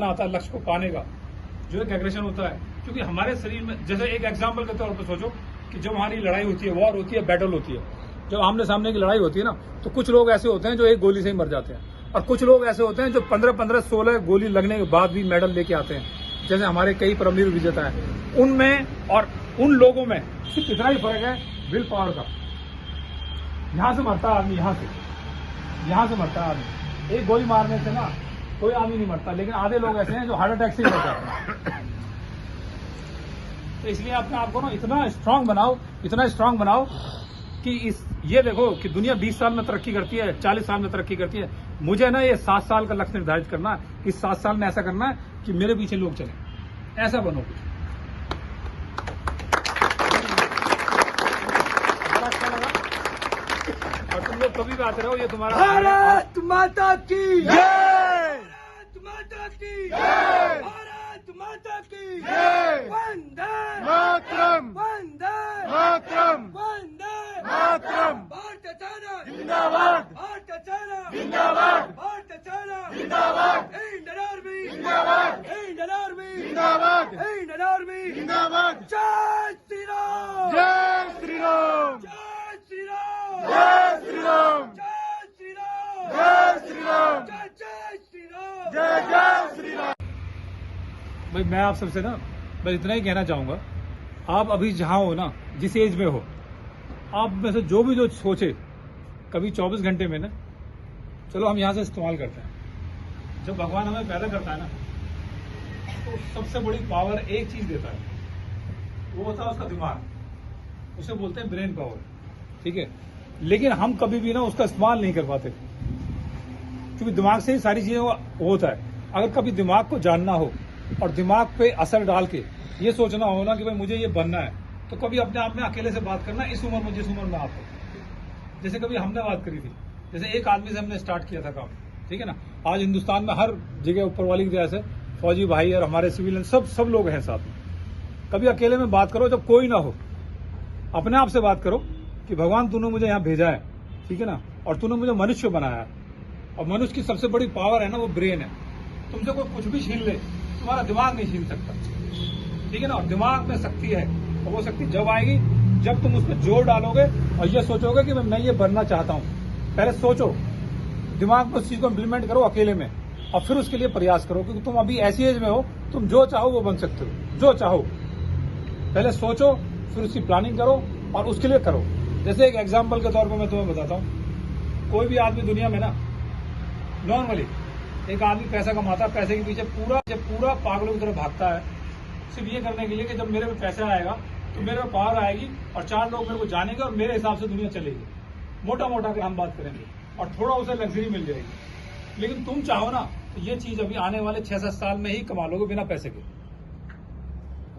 आता है लक्ष्य को पाने का, जो एक एग्रेशन होता है, क्योंकि हमारे शरीर में, जैसे एक एग्जाम्पल के तौर पर सोचो कि जब हमारी लड़ाई होती है, वॉर होती है, बैटल होती है, जब आमने सामने की लड़ाई होती है ना, तो कुछ लोग ऐसे होते हैं जो एक गोली से ही मर जाते हैं, और कुछ लोग ऐसे होते हैं जो 15-16 गोली लगने के बाद भी मेडल लेके आते हैं, जैसे हमारे कई परमवीर विजेता हैं। उनमें और उन लोगों में सिर्फ इतना ही फर्क है, विल पावर का। यहां से मरता है आदमी, यहां से मरता है आदमी। एक गोली मारने से ना कोई आदमी नहीं मरता, लेकिन आधे लोग ऐसे हैं जो हार्ट अटैक से ही मर जाते हैं। तो इसलिए अपने आप को ना इतना स्ट्रांग बनाओ कि ये देखो कि दुनिया 20 साल में तरक्की करती है, 40 साल में तरक्की करती है। मुझे ना ये 7 साल का लक्ष्य निर्धारित करना है, इस 7 साल में ऐसा करना है कि मेरे पीछे लोग चले, ऐसा बनो कुछ। बड़ा अच्छा लगा, और तुम लोग कभी भी आते रहो, ये तुम्हारा भारत माता की जय, भारत माता की जय, भारत माता की जय, वंदे मातरम, वंदे मातरम, वंदे मातरम, भारत सेना जिंदाबाद, भारत सेना जिंदाबाद, भारत सेना जिंदाबाद, इंडियन आर्मी जिंदाबाद, इंडियन आर्मी जिंदाबाद, इंडियन आर्मी जिंदाबाद। जय श्री राम, जय श्री राम, जय श्री राम, जय श्री राम, जय श्री राम, जय श्री राम, जय श्री राम, जय श्री राम। भाई मैं आप सबसे ना बस इतना ही कहना चाहूंगा, आप अभी जहां हो ना, जिस एज में हो, आप में से जो भी जो सोचे कभी 24 घंटे में ना, चलो हम यहां से इस्तेमाल करते हैं। जब भगवान हमें पैदा करता है ना, तो सबसे बड़ी पावर एक चीज देता है, वो होता है उसका दिमाग, उसे बोलते हैं ब्रेन पावर, ठीक है। लेकिन हम कभी भी ना उसका इस्तेमाल नहीं कर पाते, क्योंकि दिमाग से ही सारी चीजें होता है। अगर कभी दिमाग को जानना हो और दिमाग पे असर डाल के ये सोचना हो ना कि भाई मुझे ये बनना है, तो कभी अपने आप में अकेले से बात करना, इस उम्र में, जिस उम्र में आप हो। जैसे कभी हमने बात करी थी, जैसे एक आदमी से हमने स्टार्ट किया था काम, ठीक है ना। आज हिंदुस्तान में हर जगह ऊपर वाली की तरह से फौजी भाई और हमारे सिविलियन सब लोग हैं साथ में। कभी अकेले में बात करो जब कोई ना हो, अपने आप से बात करो कि भगवान तूने मुझे यहाँ भेजा है, ठीक है ना, और तूने मुझे मनुष्य बनाया है, और मनुष्य की सबसे बड़ी पावर है ना, वो ब्रेन है। तुमसे कोई कुछ भी छीन ले, तुम्हारा दिमाग नहीं छीन सकता, ठीक है ना। और दिमाग में शक्ति है, और वो शक्ति जब आएगी जब तुम उस पर जोर डालोगे और ये सोचोगे कि मैं ये बनना चाहता हूं। पहले सोचो, दिमाग में उस चीज को इम्प्लीमेंट करो अकेले में, और फिर उसके लिए प्रयास करो, क्योंकि तुम अभी ऐसी एज में हो, तुम जो चाहो वो बन सकते हो, जो चाहो। पहले सोचो, फिर उसकी प्लानिंग करो और उसके लिए करो। जैसे एक एग्जाम्पल के तौर पर मैं तुम्हें बताता हूँ, कोई भी आदमी दुनिया में ना नॉर्मली एक आदमी पैसा कमाता है, पैसे के पीछे पूरा पागलों की तरह भागता है, सिर्फ ये करने के लिए कि जब मेरे में पैसा आएगा तो मेरे में पावर आएगी और 4 लोग मेरे को जानेंगे और मेरे हिसाब से दुनिया चलेगी। मोटा के हम बात करेंगे और थोड़ा उसे लग्जरी मिल जाएगी। लेकिन तुम चाहो ना तो ये चीज अभी आने वाले 6-7 साल में ही कमा लोगे बिना पैसे के।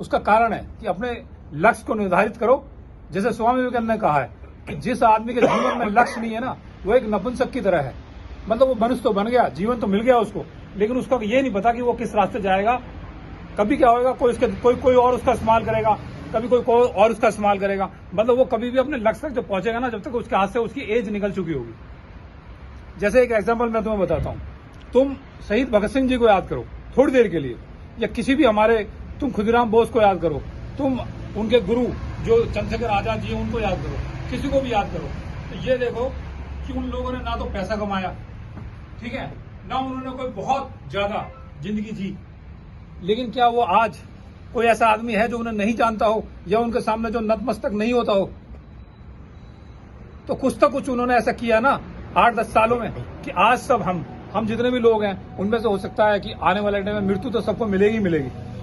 उसका कारण है कि अपने लक्ष्य को निर्धारित करो। जैसे स्वामी विवेकानंद ने कहा है कि जिस आदमी के जीवन में लक्ष्य नहीं है ना, वो एक नपुंसक की तरह है। मतलब वो मनुष्य तो बन गया, जीवन तो मिल गया उसको, लेकिन उसका ये नहीं पता कि वो किस रास्ते जाएगा, कभी क्या होगा, कोई और उसका इस्तेमाल करेगा, कभी कोई और उसका इस्तेमाल करेगा। मतलब वो कभी भी अपने लक्ष्य तक जब पहुंचेगा ना, जब तक उसके हाथ से उसकी एज निकल चुकी होगी। जैसे एक एग्जाम्पल मैं तुम्हें बताता हूँ, तुम शहीद भगत सिंह जी को याद करो थोड़ी देर के लिए, या किसी भी हमारे, तुम खुदीराम बोस को याद करो, तुम उनके गुरु जो चंद्रशेखर आजाद जी हैं उनको याद करो, किसी को भी याद करो, तो ये देखो कि उन लोगों ने ना तो पैसा कमाया, ठीक है, ना उन्होंने कोई बहुत ज्यादा जिंदगी जी, लेकिन क्या वो आज कोई ऐसा आदमी है जो उन्हें नहीं जानता हो या उनके सामने जो नतमस्तक नहीं होता हो? तो कुछ उन्होंने ऐसा किया ना 8-10 सालों में कि आज सब हम जितने भी लोग हैं उनमें से हो सकता है कि आने वाले टाइम में मृत्यु तो सबको मिलेगी,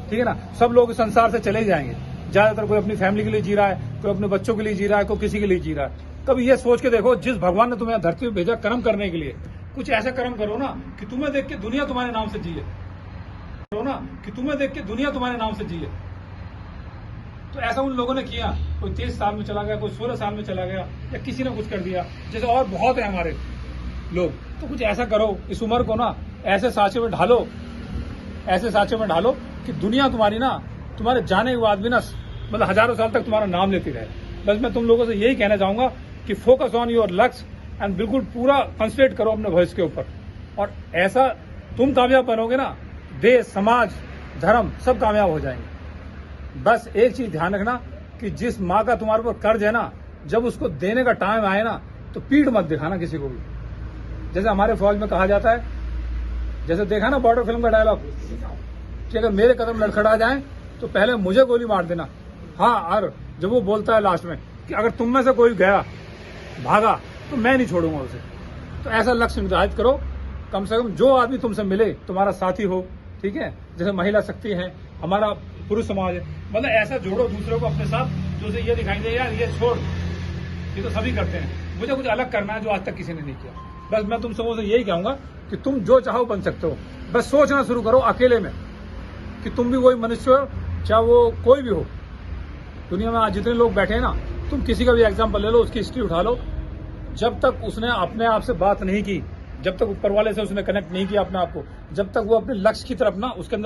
ठीक है ना। सब लोग इस संसार से चले जाएंगे, ज्यादातर कोई अपनी फैमिली के लिए जी रहा है, कोई अपने बच्चों के लिए जी रहा है, कोई किसी के लिए जी रहा है। कभी ये सोच के देखो, जिस भगवान ने तुम्हें धरती पर भेजा कर्म करने के लिए, कुछ ऐसा कर्म करो ना कि तुम्हें देख के दुनिया तुम्हारे नाम से जिए, तुम्हारे नाम से जिए। तो ऐसा उन लोगों ने किया, कोई 23 साल में चला गया, कोई 16 साल में चला गया, या किसी ने कुछ कर दिया, जैसे और बहुत है हमारे लोग। तो कुछ ऐसा करो, इस उम्र को ना ऐसे सांचे में ढालो कि दुनिया तुम्हारी ना, तुम्हारे जाने के बाद भी ना, मतलब हजारों साल तक तुम्हारा नाम लेती रहे। बस मैं तुम लोगों से यही कहना चाहूंगा कि फोकस ऑन योर लक्ष्य एंड बिल्कुल पूरा कंसंट्रेट करो अपने भविष्य के ऊपर, और ऐसा तुम कामयाब बनोगे ना, देश, समाज, धर्म सब कामयाब हो जाएंगे। बस एक चीज ध्यान रखना कि जिस माँ का तुम्हारे ऊपर कर्ज है ना, जब उसको देने का टाइम आए ना तो पीठ मत दिखाना किसी को भी। जैसे हमारे फौज में कहा जाता है, जैसे देखा ना बॉर्डर फिल्म का डायलॉग कि अगर मेरे कदम लड़खड़ा जाएं तो पहले मुझे गोली मार देना। हाँ, और जब वो बोलता है लास्ट में कि अगर तुम में से कोई गया भागा तो मैं नहीं छोड़ूंगा उसे। तो ऐसा लक्ष्य निर्धारित करो, कम से कम जो आदमी तुमसे मिले तुम्हारा साथी हो, ठीक है। जैसे महिला शक्ति है, हमारा पुरुष समाज है, मतलब ऐसा जोड़ो दूसरों को अपने साथ जो उसे ये दिखाई दे यार ये छोड़, ये तो सभी करते हैं, मुझे कुछ अलग करना है जो आज तक किसी ने नहीं किया। बस मैं तुम सबों से यही कहूंगा कि तुम जो चाहो बन सकते हो। बस सोचना शुरू करो अकेले में कि तुम भी वही मनुष्य हो, चाहे वो कोई भी हो। दुनिया में आज जितने लोग बैठे हैं ना, तुम किसी का भी एग्जाम्पल ले लो, उसकी हिस्ट्री उठा लो। जब तक उसने अपने आप से बात नहीं की, जब तक ऊपर वाले से उसने कनेक्ट नहीं किया अपने आप को, जब तक वो अपने लक्ष्य की तरफ ना उसके अंदर